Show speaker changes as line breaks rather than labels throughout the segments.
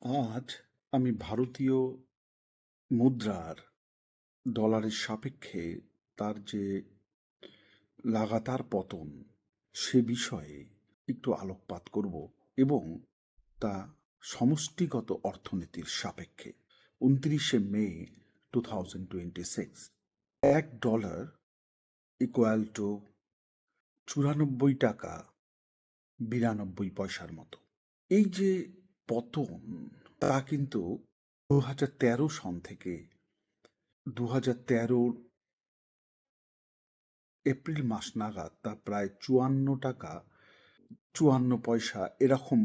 আজ আমি ভারতীয় মুদ্রার ডলারের সাপেক্ষে তার যে লাগাতার পতন সে বিষয়ে একটু আলোকপাত করব এবং তা সমষ্টিগত অর্থনীতির সাপেক্ষে 29শে মে 2026 $1 ইকুয়াল টু 94 টাকা 92 পয়সার মতো। এই যে পতন তা কিন্তু 2013 সন থেকে 2013 এপ্রিল মাস নাগাদ তা প্রায় 54 টাকা 54 পয়সা এরকম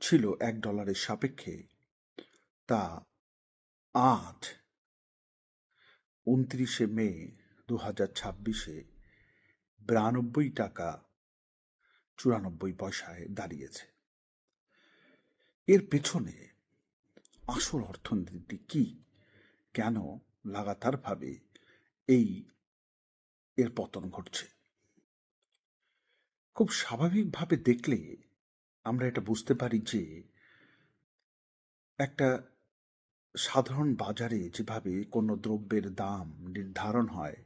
ছিল $1 সাপেক্ষে। তা আজ 29শে মে 2026 $92 টাকা 94 পয়সায় দাঁড়িয়েছে। এর পেছনে আসল অর্থনীতি কি, কেন লাগাতারভাবে এর পতন ঘটছে? খুব স্বাভাবিকভাবে দেখলে আমরা এটা বুঝতে পারি যে একটা সাধারণ বাজারে যেভাবে কোনো দ্রব্যের দাম নির্ধারণ হয়,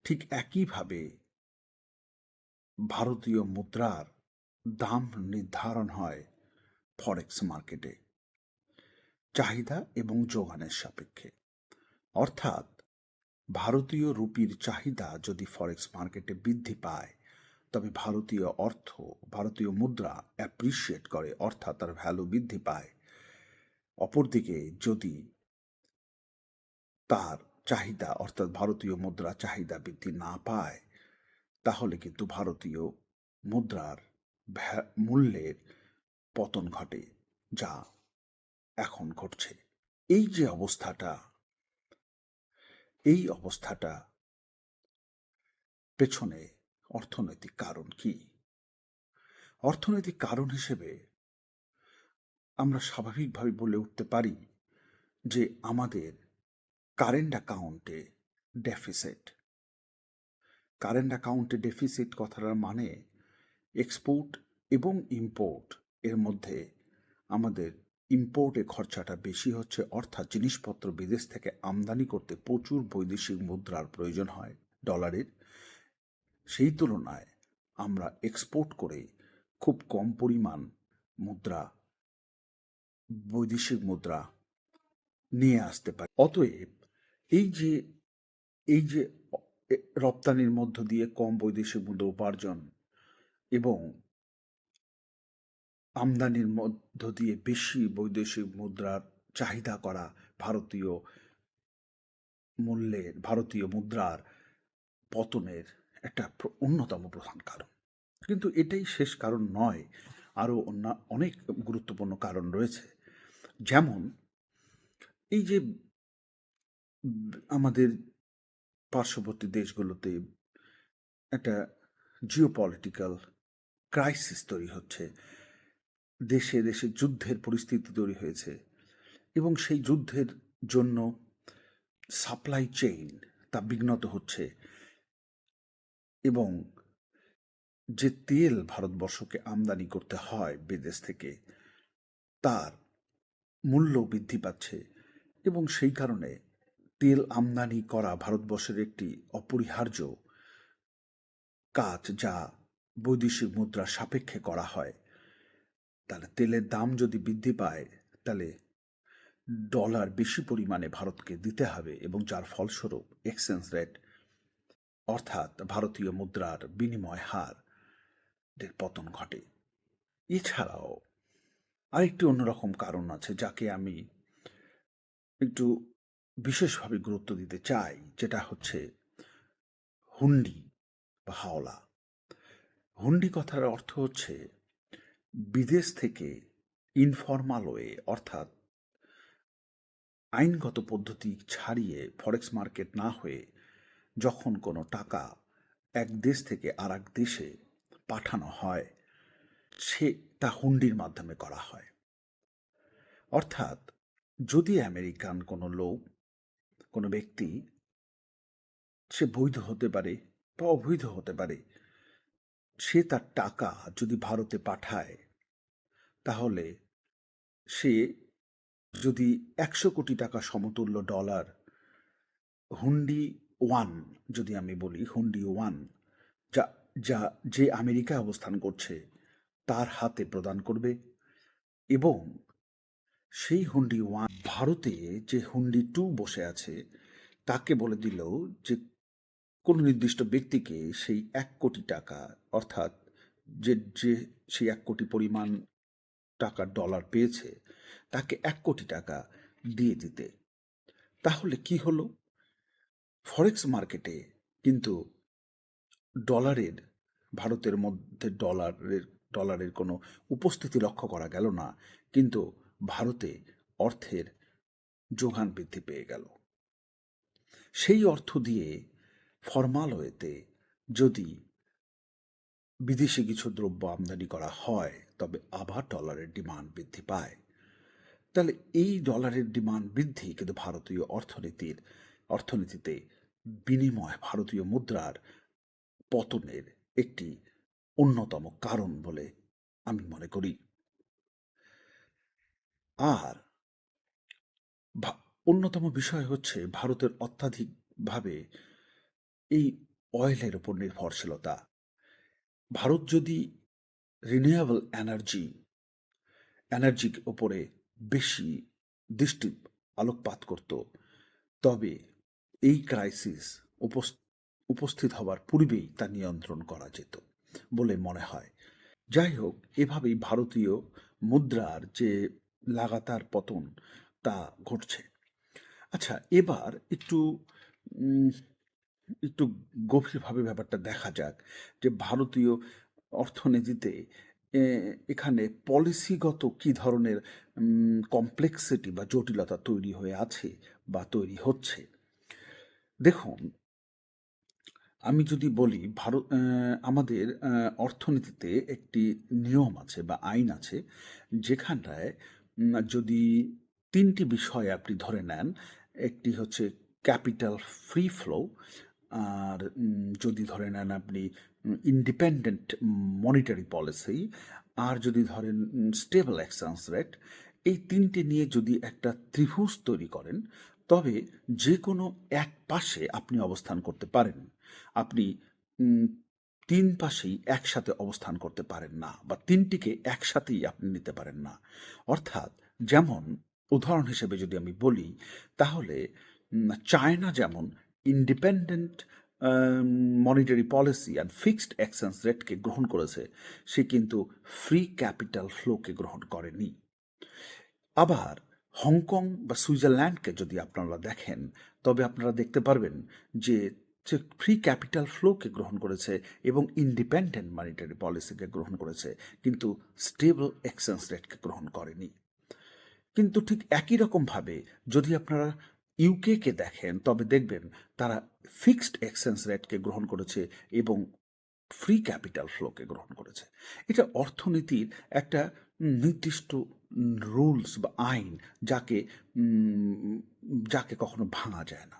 ঠিক একইভাবে ভারতীয় মুদ্রার দাম নির্ধারণ হয় ফরেক্স মার্কেটে চাহিদা এবং যোগানের সাপেক্ষে। অর্থাৎ ভারতীয় রুপির চাহিদা যদি ফরেক্স মার্কেটে বৃদ্ধি পায়, তবে ভারতীয় মুদ্রা অ্যাপ্রিসিয়েট করে, অর্থাৎ তার ভ্যালু বৃদ্ধি পায়। অপরদিকে যদি তার চাহিদা অর্থাৎ ভারতীয় মুদ্রা চাহিদা বৃদ্ধি না পায়, তাহলে কিন্তু ভারতীয় মুদ্রার মূল্যের পতন ঘটে, যা এখন ঘটছে। এই অবস্থাটা পেছনে অর্থনৈতিক কারণ কি? অর্থনৈতিক কারণ হিসেবে আমরা স্বাভাবিকভাবে বলে উঠতে পারি যে আমাদের কারেন্ট অ্যাকাউন্টে ডেফিসিট কথাটার মানে এক্সপোর্ট এবং ইম্পোর্ট এর মধ্যে আমাদের ইম্পোর্টে খরচাটা বেশি হচ্ছে, অর্থাৎ জিনিসপত্র বিদেশ থেকে আমদানি করতে প্রচুর বৈদেশিক মুদ্রার প্রয়োজন হয় ডলারের। সেই তুলনায় আমরা এক্সপোর্ট করে খুব কম পরিমাণ বৈদেশিক মুদ্রা নিয়ে আসতে পারি। অতএব এই যে রপ্তানির মধ্য দিয়ে কম বৈদেশিক মুদ্রা উপার্জন এবং আমদানির মধ্য দিয়ে বেশি বৈদেশিক মুদ্রার চাহিদা করা ভারতীয় মুদ্রার পতনের একটা অন্যতম প্রধান কারণ। কিন্তু এটাই শেষ কারণ নয়, আরও অনেক গুরুত্বপূর্ণ কারণ রয়েছে। যেমন এই যে আমাদের পার্শ্ববর্তী দেশগুলোতে একটা জিওপলিটিক্যাল ক্রাইসিস তৈরি হচ্ছে, দেশে দেশে যুদ্ধের পরিস্থিতি তৈরি হয়েছে এবং সেই যুদ্ধের জন্য সাপ্লাই চেইন তা বিঘ্নত হচ্ছে এবং যে তেল ভারতবর্ষকে আমদানি করতে হয় বিদেশ থেকে, তার মূল্য বৃদ্ধি পাচ্ছে এবং সেই কারণে তেল আমদানি করা ভারতবর্ষের একটি অপরিহার্য কাজ, যা বৈদেশিক মুদ্রার সাপেক্ষে করা হয়। তাহলে তেলের দাম যদি বৃদ্ধি পায়, তাহলে ডলার বেশি পরিমাণে ভারতকে দিতে হবে এবং যার ফলস্বরূপ এক্সচেঞ্জ রেট অর্থাৎ ভারতীয় মুদ্রার বিনিময় হার পতন ঘটে। এছাড়াও আরেকটি অন্যরকম কারণ আছে, যাকে আমি একটু বিশেষভাবে গুরুত্ব দিতে চাই, যেটা হচ্ছে হুন্ডি বা হাওলা। হুন্ডি কথার অর্থ হচ্ছে বিদেশ থেকে ইনফর্মাল ওয়ে, অর্থাৎ আইনগত পদ্ধতি ছাড়িয়ে ফরেক্স মার্কেট না হয়ে যখন কোনো টাকা এক দেশ থেকে আর এক দেশে পাঠানো হয়, তা হুন্ডির মাধ্যমে করা হয়। অর্থাৎ যদি আমেরিকান কোনো ব্যক্তি, সে বৈধ হতে পারে বা অবৈধ হতে পারে, সে তার টাকা যদি ভারতে পাঠায়, তাহলে সে যদি 100 কোটি টাকা সমতুল্য ডলার হুন্ডি ওয়ান, যদি আমি বলি হুন্ডি ওয়ান, যা যা যে আমেরিকায় অবস্থান করছে তার হাতে প্রদান করবে, এবং সেই হুন্ডি ওয়ান ভারতে যে হুন্ডি টু বসে আছে তাকে বলে দিল যে কোনো নির্দিষ্ট ব্যক্তিকে সেই 1 কোটি টাকা, অর্থাৎ যে যে সেই 1 কোটি পরিমাণ টাকার ডলার পেয়েছে তাকে 1 কোটি টাকা দিয়ে দিতে। তাহলে কি হলো? ফরেক্স মার্কেটে কিন্তু ডলারের, ভারতের মধ্যে ডলারের কোনো উপস্থিতি লক্ষ্য করা গেল না, কিন্তু ভারতে অর্থের যোগান বৃদ্ধি পেয়ে গেল। সেই অর্থ দিয়ে ফরমাল ওয়েতে যদি বিদেশি কিছু দ্রব্য আমদানি করা হয় তবে আবার ডলারের ডিমান্ড বৃদ্ধি পায়। তাহলে এই ডলারের ডিমান্ড বৃদ্ধি কিন্তু ভারতীয় অর্থনীতিতে বিনিময়, ভারতীয় মুদ্রার পতনের একটি অন্যতম কারণ বলে আমি মনে করি। আর অন্যতম বিষয় হচ্ছে ভারতের অত্যাধিকভাবে এই অয়েলের উপর নির্ভরশীলতা। ভারত যদি রিনিউয়েবল এনার্জির ওপরে বেশি দৃষ্টি আলোকপাত করত, তবে এই ক্রাইসিস উপস্থিত হওয়ার পূর্বেই তা নিয়ন্ত্রণ করা যেত বলে মনে হয়। যাই হোক, এভাবেই ভারতীয় মুদ্রার যে লাগাতার পতন তা ঘটছে। আচ্ছা, এবার একটু গভীরভাবে ব্যাপারটা দেখা যাক যে ভারতীয় অর্থনীতিতে এখানে পলিসিগত কী ধরনের কমপ্লেক্সিটি বা জটিলতা তৈরি হয়ে আছে বা তৈরি হচ্ছে। দেখুন, আমি যদি বলি আমাদের অর্থনীতিতে একটি নিয়ম আছে বা আইন আছে, যেখানটায় যদি 3টি বিষয় আপনি ধরে নেন, একটি হচ্ছে ক্যাপিটাল ফ্রি ফ্লো, আর যদি ধরে নেন আপনি ইন্ডিপেন্ডেন্ট মনিটারি পলিসি, আর যদি ধরেন স্টেবল এক্সচেঞ্জ রেট, এই 3টে নিয়ে যদি একটা ত্রিভুজ তৈরি করেন তবে যে কোনো এক পাশে আপনি অবস্থান করতে পারেন। আপনি 3 পাশেই একসাথে অবস্থান করতে পারেন না, বা 3টিকে একসাথেই আপনি নিতে পারেন না। অর্থাৎ, যেমন উদাহরণ হিসেবে যদি আমি বলি, তাহলে চায়না যেমন independent monetary policy and fixed exchange রেটকে গ্রহণ করেছে, সে কিন্তু ফ্রি ক্যাপিটাল ফ্লোকে গ্রহণ করেনি। আবার হংকং বা সুইজারল্যান্ডকে যদি আপনারা দেখেন, তবে আপনারা দেখতে পারবেন যে ফ্রি ক্যাপিটাল ফ্লোকে গ্রহণ করেছে এবং ইন্ডিপেন্ডেন্ট মনিটারি পলিসিকে গ্রহণ করেছে, কিন্তু স্টেবল এক্সচেঞ্জ রেটকে গ্রহণ করেনি। কিন্তু ঠিক একই রকমভাবে যদি আপনারা ইউকেকে দেখেন, তবে দেখবেন তারা ফিক্সড এক্সচেঞ্জ রেটকে গ্রহণ করেছে এবং ফ্রি ক্যাপিটাল ফ্লোকে গ্রহণ করেছে। এটা অর্থনীতির একটা নির্দিষ্ট রুলস বা আইন, যাকে যাকে কখনো ভাঙা যায় না।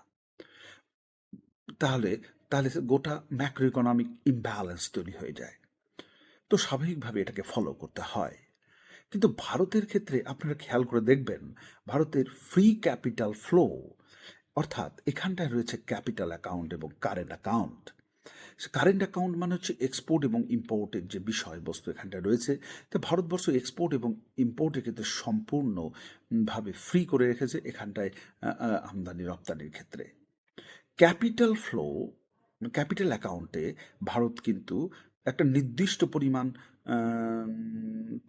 তাহলে তাহলে গোটা ম্যাক্রো ইকোনমিক ইমব্যালেন্স তৈরি হয়ে যায়। তো স্বাভাবিকভাবে এটাকে ফলো করতে হয়। কিন্তু ভারতের ক্ষেত্রে আপনারা খেয়াল করে দেখবেন, ভারতের ফ্রি ক্যাপিটাল ফ্লো, অর্থাৎ এখানটায় রয়েছে ক্যাপিটাল অ্যাকাউন্ট এবং কারেন্ট অ্যাকাউন্ট। কারেন্ট অ্যাকাউন্ট মানে হচ্ছে এক্সপোর্ট এবং ইম্পোর্টের যে বিষয়বস্তু এখানটায় রয়েছে। তো ভারতবর্ষ এক্সপোর্ট এবং ইম্পোর্টের ক্ষেত্রে সম্পূর্ণভাবে ফ্রি করে রেখেছে এখানটায় আমদানি রপ্তানির ক্ষেত্রে। ক্যাপিটাল অ্যাকাউন্টে ভারত কিন্তু একটা নির্দিষ্ট পরিমাণ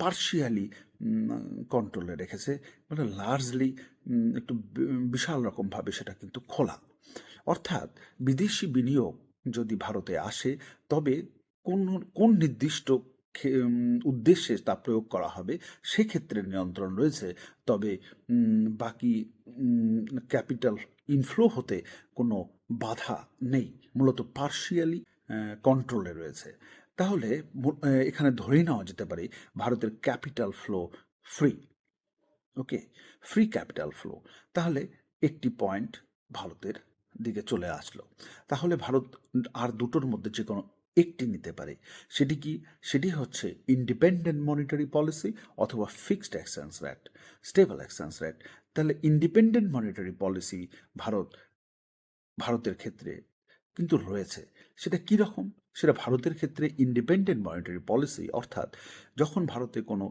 পার্শিয়ালি কন্ট্রোলে রেখেছে, মানে লার্জলি একটু বিশাল রকমভাবে সেটা কিন্তু খোলা। অর্থাৎ বিদেশি বিনিয়োগ যদি ভারতে আসে, তবে কোন নির্দিষ্ট উদ্দেশ্যে তা প্রয়োগ করা হবে সেক্ষেত্রে নিয়ন্ত্রণ রয়েছে, তবে বাকি ক্যাপিটাল ইনফ্লো হতে কোনো বাধা নেই, মূলত পার্শিয়ালি কন্ট্রোলে রয়েছে। তাহলে এখানে ধরেই নেওয়া যেতে পারে ভারতের ক্যাপিটাল ফ্লো ফ্রি। ওকে, ফ্রি ক্যাপিটাল ফ্লো। তাহলে একটি পয়েন্ট ভারতের দিকে চলে আসলো। তাহলে ভারত আর দুটোর মধ্যে যে কোনো একটি নিতে পারে। সেটি কি? সেটি হচ্ছে ইন্ডিপেন্ডেন্ট মনিটারি পলিসি অথবা fixed exchange rate, stable exchange rate. তাহলে ইন্ডিপেন্ডেন্ট মনিটারি পলিসি ভারতের ক্ষেত্রে কিন্তু রয়েছে। সেটা কি রকম? সেটা ভারতের ক্ষেত্রে ইন্ডিপেন্ডেন্ট মনিটারি পলিসি অর্থাৎ যখন ভারতে কোনো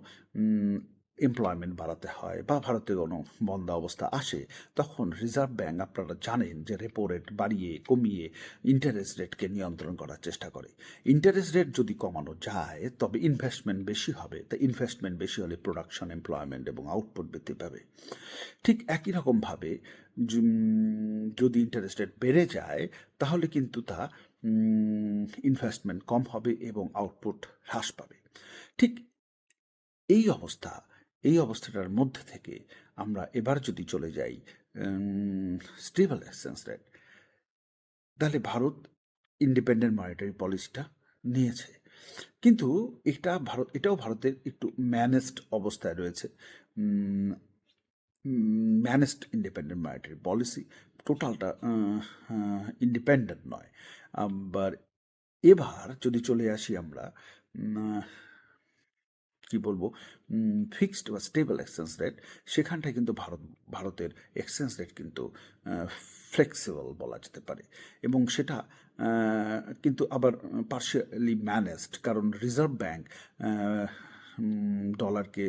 এমপ্লয়মেন্ট বাড়াতে হয় বা ভারতে কোনো মন্দা অবস্থা আসে, তখন রিজার্ভ ব্যাঙ্ক, আপনারা জানেন যে রেপো রেট বাড়িয়ে কমিয়ে ইন্টারেস্ট রেটকে নিয়ন্ত্রণ করার চেষ্টা করে। ইন্টারেস্ট রেট যদি কমানো যায় তবে ইনভেস্টমেন্ট বেশি হবে। তাই ইনভেস্টমেন্ট বেশি হলে প্রোডাকশন, এমপ্লয়মেন্ট এবং আউটপুট বৃদ্ধি পাবে। ঠিক একই রকমভাবে যদি ইন্টারেস্ট রেট বেড়ে যায় তাহলে কিন্তু তা ইনভেস্টমেন্ট কম হবে এবং আউটপুট হ্রাস পাবে। ঠিক এই অবস্থা, এই অবস্থাটার মধ্যে থেকে আমরা এবার যদি চলে যাই স্টেবল এক্সচেঞ্জ রেট, তাহলে ভারত ইন্ডিপেন্ডেন্ট মনিটারি পলিসিটা নিয়েছে। কিন্তু এটাও ভারতের একটু ম্যানেজড অবস্থায় রয়েছে। ম্যানেজড ইন্ডিপেন্ডেন্ট মনিটারি পলিসি, টোটালটা ইন্ডিপেন্ডেন্ট নয়। আবার এবার যদি চলে আসি আমরা কি বলবো, ফিক্সড বা স্টেবল এক্সচেঞ্জ রেট, সেখানটায় কিন্তু ভারতের এক্সচেঞ্জ রেট কিন্তু ফ্লেক্সিবল বলা যেতে পারে এবং সেটা কিন্তু আবার পার্শিয়ালি ম্যানেজড, কারণ রিজার্ভ ব্যাঙ্ক ডলারকে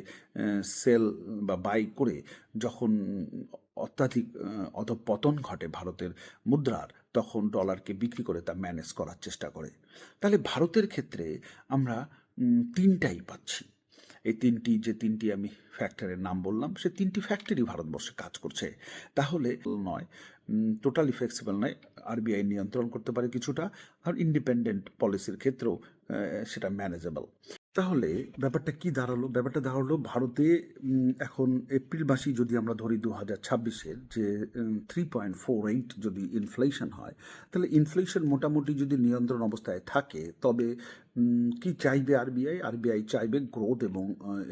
সেল বা বাই করে যখন অত্যাধিক অধঃপতন ঘটে ভারতের মুদ্রার, তখন ডলারকে বিক্রি করে তা ম্যানেজ করার চেষ্টা করে। তাহলে ভারতের ক্ষেত্রে আমরা তিনটাই পাচ্ছি। এই তিনটি আমি ফ্যাক্টরের নাম বললাম, সে তিনটি ফ্যাক্টরই ভারতবর্ষে কাজ করছে। তাহলে নয়, টোটালি ফ্লেক্সিবল নয়, আরবিআই নিয়ন্ত্রণ করতে পারে কিছুটা, আর ইন্ডিপেন্ডেন্ট পলিসির ক্ষেত্রেও সেটা ম্যানেজেবল। তাহলে ব্যাপারটা দাঁড়ালো ভারতে এখন এপ্রিল মাসেই যদি আমরা ধরি 2026-এর যে 3.48 যদি ইনফ্লেশন হয়, তাহলে ইনফ্লেশন মোটামুটি যদি নিয়ন্ত্রণ অবস্থায় থাকে, তবে কি চাইবে আরবিআই চাইবে গ্রোথ এবং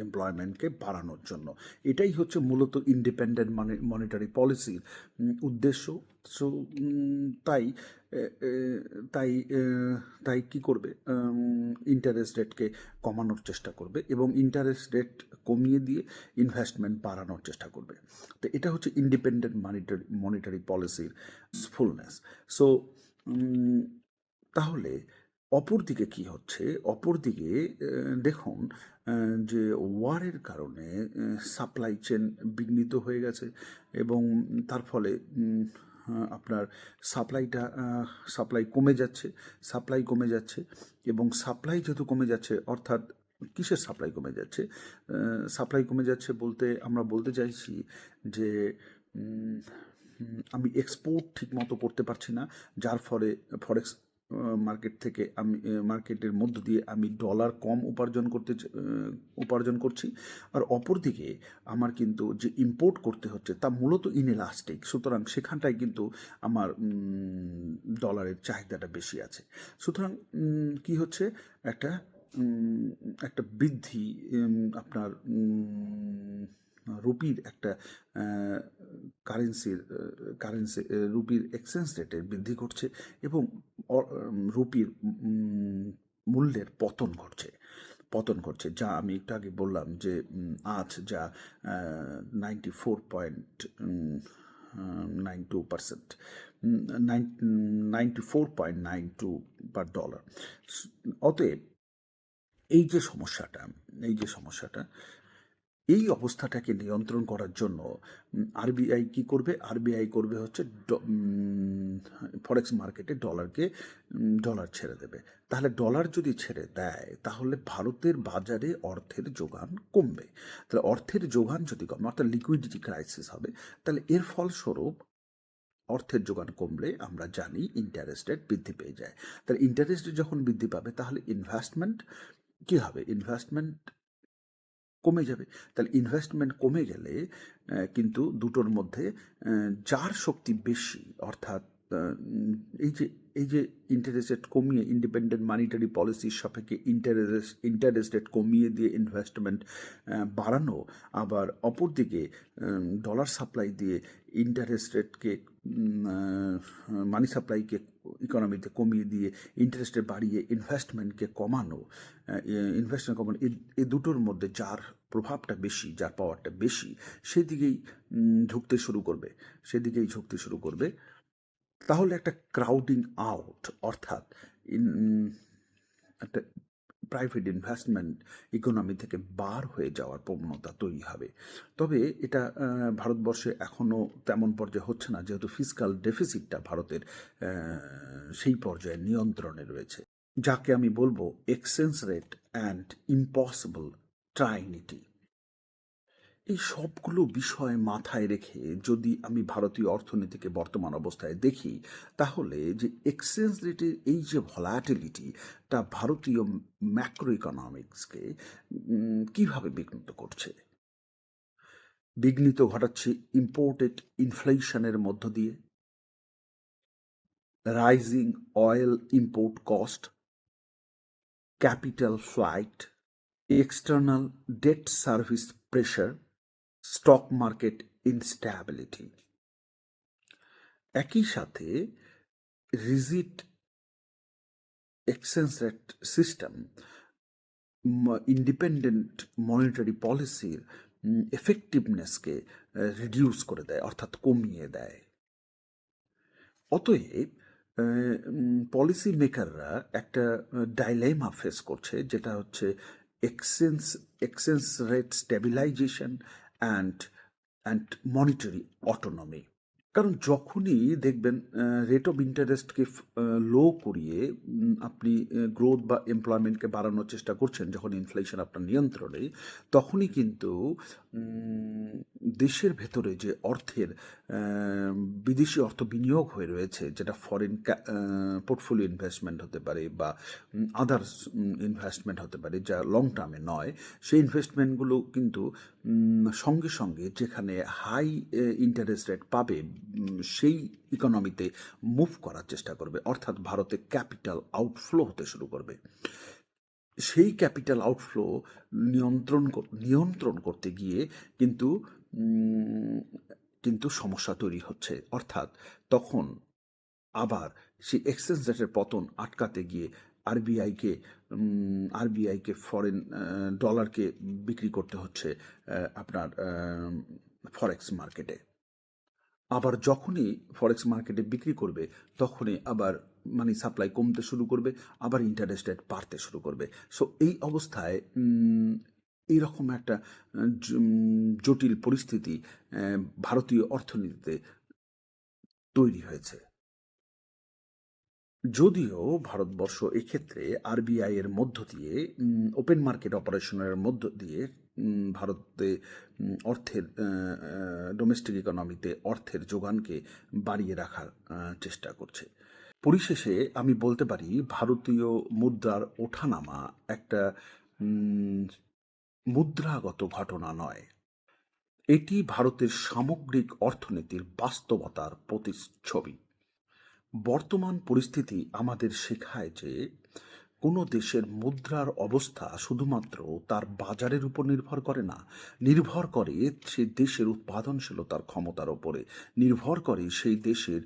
এমপ্লয়মেন্টকে বাড়ানোর জন্য। এটাই হচ্ছে মূলত ইন্ডিপেন্ডেন্ট মনিটারি পলিসির উদ্দেশ্য। সো তাই তাই তাই কি করবে, ইন্টারেস্ট রেটকে কমানোর চেষ্টা করবে এবং ইন্টারেস্ট রেট কমিয়ে দিয়ে ইনভেস্টমেন্ট বাড়ানোর চেষ্টা করবে। তো এটা হচ্ছে ইন্ডিপেন্ডেন্ট মনিটারি পলিসির ফুলনেস। সো তাহলে অপরদিকে কি হচ্ছে? অপরদিকে দেখুন যে ওয়ারের কারণে সাপ্লাই চেন বিঘ্নিত হয়ে গেছে এবং তার ফলে আপনার সাপ্লাই কমে যাচ্ছে এবং সাপ্লাই যেহেতু কমে যাচ্ছে, অর্থাৎ কিসের সাপ্লাই কমে যাচ্ছে? সাপ্লাই কমে যাচ্ছে বলতে আমরা বলতে চাইছি যে আমি এক্সপোর্ট ঠিকমতো করতে পারছি না, যার ফলে ফরেক্স মার্কেটের মধ্য দিয়ে আমি ডলার কম উপার্জন করছি। আর অপরদিকে আমার কিন্তু যে ইম্পোর্ট করতে হচ্ছে তা মূলত ইনএলাস্টিক, সুতরাং সেখানটায় কিন্তু আমার ডলারের চাহিদাটা বেশি আছে। সুতরাং কি হচ্ছে, একটা বৃদ্ধি, আপনার রুপির একটা কারেন্সি রুপির এক্সচেঞ্জ রেটের বৃদ্ধি ঘটছে এবং রুপির মূল্যের পতন ঘটছে, যা আমি একটু আগে বললাম যে আজ যা 94.92%, 94.92 পার ডলার। অতএব এই যে সমস্যাটা, এই অবস্থাটাকে নিয়ন্ত্রণ করার জন্য আরবিআই কি করবে? আরবিআই করবে হচ্ছে ফরেক্স মার্কেটে ডলার ছেড়ে দেবে। তাহলে ডলার যদি ছেড়ে দেয় তাহলে ভারতের বাজারে অর্থের যোগান কমবে। তাহলে অর্থের যোগান যদি কমে, অর্থাৎ লিকুইডিটি ক্রাইসিস হবে, তাহলে এর ফলস্বরূপ অর্থের যোগান কমলে আমরা জানি ইন্টারেস্ট রেট বৃদ্ধি পেয়ে যায়। তাহলে ইন্টারেস্ট রেট যখন বৃদ্ধি পাবে তাহলে ইনভেস্টমেন্ট কী হবে? ইনভেস্টমেন্ট কমে যাবে। তাহলে ইনভেস্টমেন্ট কমে গেলে কিন্তু দুটোর মধ্যে যার শক্তি বেশি, অর্থাৎ এই যে ইন্টারেস্ট রেট কমিয়ে ইন্ডিপেন্ডেন্ট মনিটারি পলিসির সাপেক্ষে ইন্টারেস্ট রেট কমিয়ে দিয়ে ইনভেস্টমেন্ট বাড়ানো, আবার অপরদিকে ডলার সাপ্লাই দিয়ে ইন্টারেস্ট রেটকে মানি সাপ্লাইকে ইকোনমিতে কমিয়ে দিয়ে ইন্টারেস্টে বাড়িয়ে ইনভেস্টমেন্টকে কমানো, এই দুটোর মধ্যে যার প্রভাবটা বেশি, যার পাওয়ারটা বেশি, সেদিকেই ঝুঁকতে শুরু করবে। তাহলে একটা ক্রাউডিং আউট, অর্থাৎ একটা প্রাইভেট ইনভেস্টমেন্ট ইকোনমি থেকে বার হয়ে যাওয়ার প্রবণতা তৈরি হবে। তবে এটা ভারতবর্ষে এখনও তেমন পর্যায়ে হচ্ছে না, যেহেতু ফিসকাল ডেফিসিটটা ভারতের সেই পর্যায়ে নিয়ন্ত্রণে রয়েছে, যাকে আমি বলবো এক্সচেঞ্জ রেট অ্যান্ড ইম্পসিবল ট্রাইনিটি। এই সবগুলো বিষয় মাথায় রেখে যদি আমি ভারতীয় অর্থনীতিকে বর্তমান অবস্থায় দেখি, তাহলে যে এক্সচেঞ্জ রেটের এই যে ভলাটিলিটিটা ভারতীয় ম্যাক্রো ইকোনমিক্সকে কিভাবে বিঘ্নিত করছে, বিঘ্নিত ঘটাচ্ছে ইম্পোর্টেড ইনফ্লেশনের মধ্য দিয়ে, rising oil import cost, capital flight, external debt service pressure, stock market instability. একই সাথে rigid exchange rate system independent monetary পলিসির এফেক্টিভনেসকে রিডিউস করে দেয়, অর্থাৎ কমিয়ে দেয়। অতএব পলিসি মেকাররা একটা ডাইলেমা ফেস করছে, যেটা হচ্ছে exchange rate stabilisation and monetary autonomy. কারণ যখনই দেখবেন রেট অফ ইন্টারেস্টকে লো করিয়ে আপনি গ্রোথ বা এমপ্লয়মেন্টকে বাড়ানোর চেষ্টা করছেন, যখন ইনফ্লেশন আপনার নিয়ন্ত্রণে, তখনই কিন্তু দেশের ভেতরে যে অর্থের বিদেশি অর্থ বিনিয়োগ হয়ে রয়েছে, যেটা ফরেন পোর্টফোলিও ইনভেস্টমেন্ট হতে পারে বা আদার্স ইনভেস্টমেন্ট হতে পারে, যা লং টার্মে নয়, সেই ইনভেস্টমেন্টগুলো কিন্তু সঙ্গে সঙ্গে যেখানে হাই ইন্টারেস্ট রেট পাবে সেই ইকোনমিতে মুভ করার চেষ্টা করবে, অর্থাৎ ভারতে ক্যাপিটাল আউটফ্লো হতে শুরু করবে। সেই ক্যাপিটাল আউটফ্লো নিয়ন্ত্রণ করতে গিয়ে কিন্তু সমস্যা তৈরি হচ্ছে, অর্থাৎ তখন আবার সেই এক্সচেঞ্জ রেটের পতন আটকাতে গিয়ে আরবিআইকে ফরেন ডলারকে বিক্রি করতে হচ্ছে আপনার ফরেক্স মার্কেটে। আবার যখনই ফরেক্স মার্কেটে বিক্রি করবে, তখনই আবার মানি সাপ্লাই কমতে শুরু করবে, আবার ইন্টারেস্ট রেট বাড়তে শুরু করবে। সো এই অবস্থায় এইরকম একটা জটিল পরিস্থিতি ভারতীয় অর্থনীতিতে তৈরি হয়েছে। যদিও ভারতবর্ষ এক্ষেত্রে আরবিআই এর মধ্য দিয়ে ওপেন মার্কেট অপারেশনের মধ্য দিয়ে ভারতে অর্থের ডোমেস্টিক ইকোনমিতে অর্থের যোগানকে বাড়িয়ে রাখার চেষ্টা করছে। পরিশেষে আমি বলতে পারি, ভারতীয় মুদ্রার ওঠানামা একটা মুদ্রাগত ঘটনা নয়, এটি ভারতের সামগ্রিক অর্থনীতির বাস্তবতার প্রতিচ্ছবি। বর্তমান পরিস্থিতি আমাদের শেখায় যে কোনো দেশের মুদ্রার অবস্থা শুধুমাত্র তার বাজারের উপর নির্ভর করে না, নির্ভর করে সে দেশের উৎপাদনশীলতার ক্ষমতার ওপরে, নির্ভর করে সেই দেশের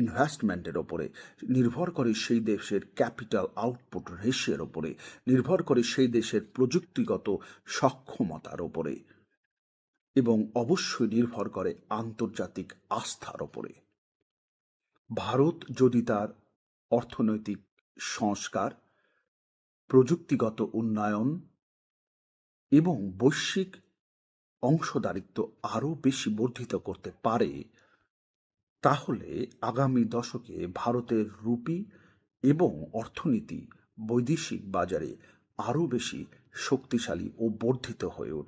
ইনভেস্টমেন্টের ওপরে, নির্ভর করে সেই দেশের ক্যাপিটাল আউটপুট রেশিওর ওপরে, নির্ভর করে সেই দেশের প্রযুক্তিগত সক্ষমতার ওপরে, এবং অবশ্যই নির্ভর করে আন্তর্জাতিক আস্থার ওপরে। ভারত যদি তার অর্থনৈতিক সংস্কার, প্রযুক্তিগত উন্নয়ন এবং বৈশ্বিক অংশদারিত্ব আরও বেশি বর্ধিত করতে পারে, তাহলে আগামী দশকে ভারতের রুপি এবং অর্থনীতি বৈদেশিক বাজারে আরও বেশি শক্তিশালী ও বর্ধিত হয়ে উঠবে।